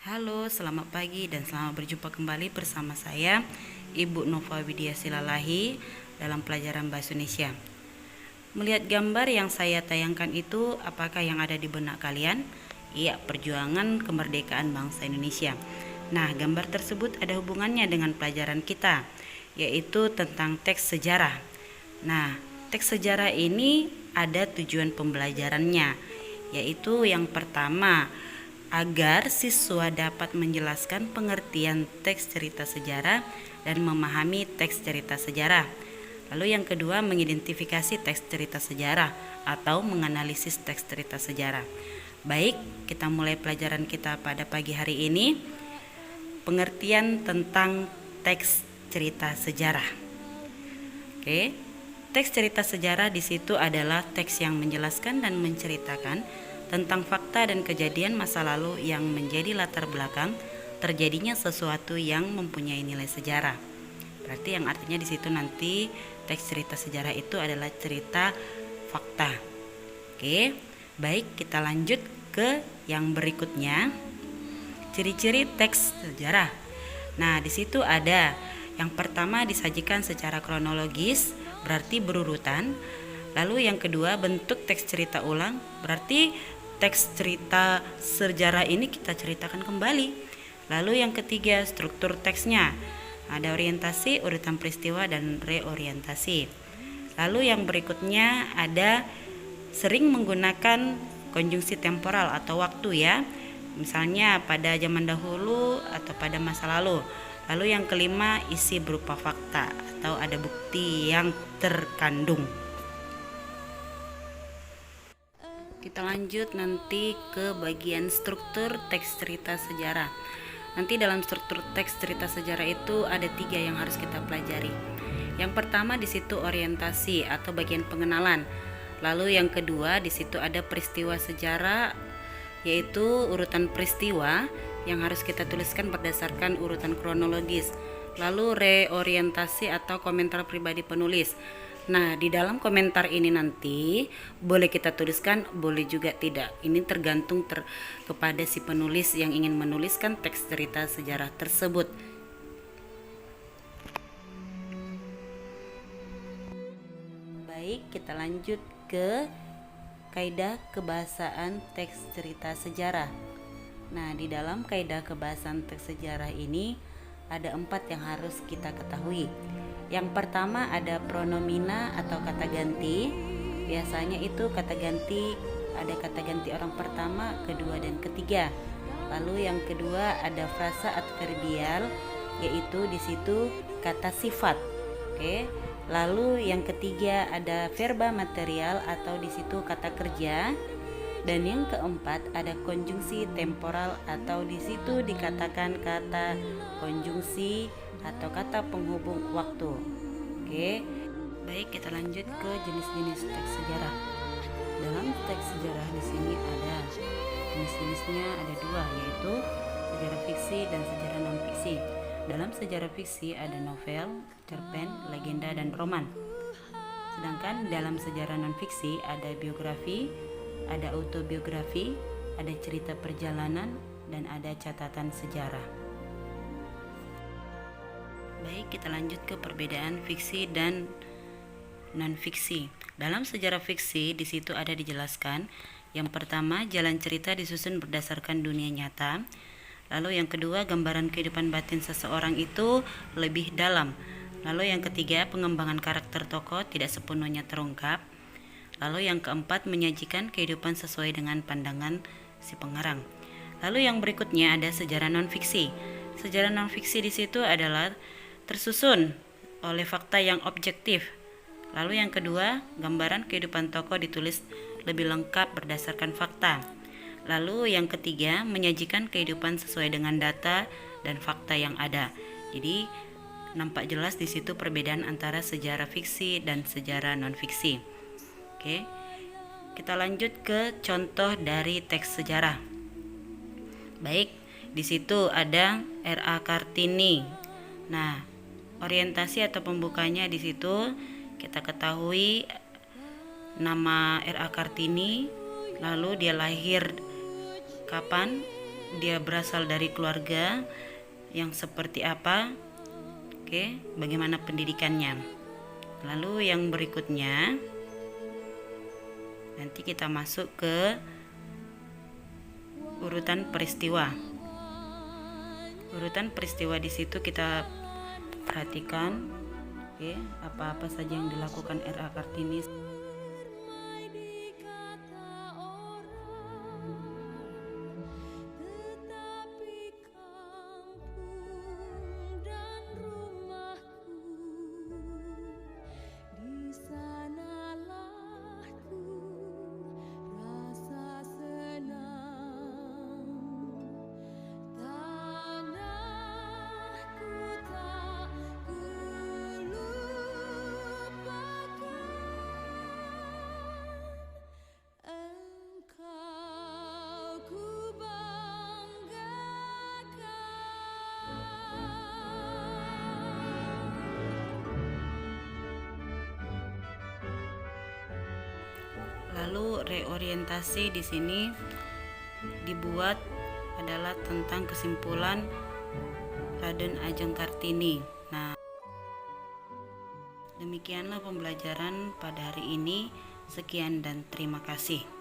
Halo, selamat pagi dan selamat berjumpa kembali bersama saya, Ibu Nova Widya Silalahi, dalam pelajaran Bahasa Indonesia. Melihat gambar yang saya tayangkan itu, apakah yang ada di benak kalian? Iya, perjuangan kemerdekaan bangsa Indonesia. Nah, gambar tersebut ada hubungannya dengan pelajaran kita, yaitu tentang teks sejarah. Nah, teks sejarah ini ada tujuan pembelajarannya, yaitu yang pertama, agar siswa dapat menjelaskan pengertian teks cerita sejarah dan memahami teks cerita sejarah. Lalu yang kedua, mengidentifikasi teks cerita sejarah atau menganalisis teks cerita sejarah. Baik, kita mulai pelajaran kita pada pagi hari ini. Pengertian tentang teks cerita sejarah. Oke, teks cerita sejarah di situ adalah teks yang menjelaskan dan menceritakan tentang fakta dan kejadian masa lalu yang menjadi latar belakang terjadinya sesuatu yang mempunyai nilai sejarah. Berarti yang artinya di situ nanti teks cerita sejarah itu adalah cerita fakta. Oke, baik, kita lanjut ke yang berikutnya. Ciri-ciri teks sejarah. Nah, di situ ada yang pertama, disajikan secara kronologis, berarti berurutan. Lalu yang kedua, bentuk teks cerita ulang, berarti teks cerita sejarah ini kita ceritakan kembali. Lalu yang ketiga, struktur teksnya. Ada orientasi, urutan peristiwa, dan reorientasi. Lalu yang berikutnya ada sering menggunakan konjungsi temporal atau waktu ya. Misalnya pada zaman dahulu atau pada masa lalu. Lalu yang kelima, isi berupa fakta atau ada bukti yang terkandung. Kita lanjut nanti ke bagian struktur teks cerita sejarah. Nanti dalam struktur teks cerita sejarah itu ada 3 yang harus kita pelajari. Yang pertama di situ orientasi atau bagian pengenalan. Lalu yang kedua di situ ada peristiwa sejarah, yaitu urutan peristiwa yang harus kita tuliskan berdasarkan urutan kronologis. Lalu reorientasi atau komentar pribadi penulis. Nah, di dalam komentar ini nanti boleh kita tuliskan, boleh juga tidak. Ini tergantung kepada si penulis yang ingin menuliskan teks cerita sejarah tersebut. Baik, kita lanjut ke kaidah kebahasaan teks cerita sejarah. Nah, di dalam kaidah kebahasaan teks sejarah ini ada 4 yang harus kita ketahui. Yang pertama ada pronomina atau kata ganti. Biasanya itu kata ganti, ada kata ganti orang pertama, kedua, dan ketiga. Lalu yang kedua ada frasa adverbial, yaitu di situ kata sifat. Oke. Lalu yang ketiga ada verba material atau di situ kata kerja. Dan yang keempat ada konjungsi temporal atau di situ dikatakan kata konjungsi atau kata penghubung waktu. Oke. Baik, kita lanjut ke jenis-jenis teks sejarah. Dalam teks sejarah di sini ada jenis-jenisnya ada 2, yaitu sejarah fiksi dan sejarah non fiksi. Dalam sejarah fiksi ada novel, cerpen, legenda, dan roman. Sedangkan dalam sejarah non fiksi ada biografi, ada autobiografi, ada cerita perjalanan, dan ada catatan sejarah. Baik, kita lanjut ke perbedaan fiksi dan non-fiksi. Dalam sejarah fiksi, di situ ada dijelaskan. Yang pertama, jalan cerita disusun berdasarkan dunia nyata. Lalu yang kedua, gambaran kehidupan batin seseorang itu lebih dalam. Lalu yang ketiga, pengembangan karakter tokoh tidak sepenuhnya terungkap. Lalu yang keempat, menyajikan kehidupan sesuai dengan pandangan si pengarang. Lalu yang berikutnya ada sejarah non-fiksi. Sejarah non-fiksi di situ adalah tersusun oleh fakta yang objektif. Lalu yang kedua, gambaran kehidupan tokoh ditulis lebih lengkap berdasarkan fakta. Lalu yang ketiga, menyajikan kehidupan sesuai dengan data dan fakta yang ada. Jadi nampak jelas di situ perbedaan antara sejarah fiksi dan sejarah non-fiksi. Oke. Kita lanjut ke contoh dari teks sejarah. Baik, di situ ada R.A. Kartini. Nah, orientasi atau pembukanya di situ kita ketahui nama R.A. Kartini, lalu dia lahir kapan, dia berasal dari keluarga yang seperti apa, bagaimana pendidikannya. Lalu yang berikutnya nanti kita masuk ke urutan peristiwa. Urutan peristiwa di situ kita perhatikan, apa-apa saja yang dilakukan R.A. Kartini. Lalu reorientasi di sini dibuat adalah tentang kesimpulan Raden Ajeng Kartini. Nah, demikianlah pembelajaran pada hari ini. Sekian dan terima kasih.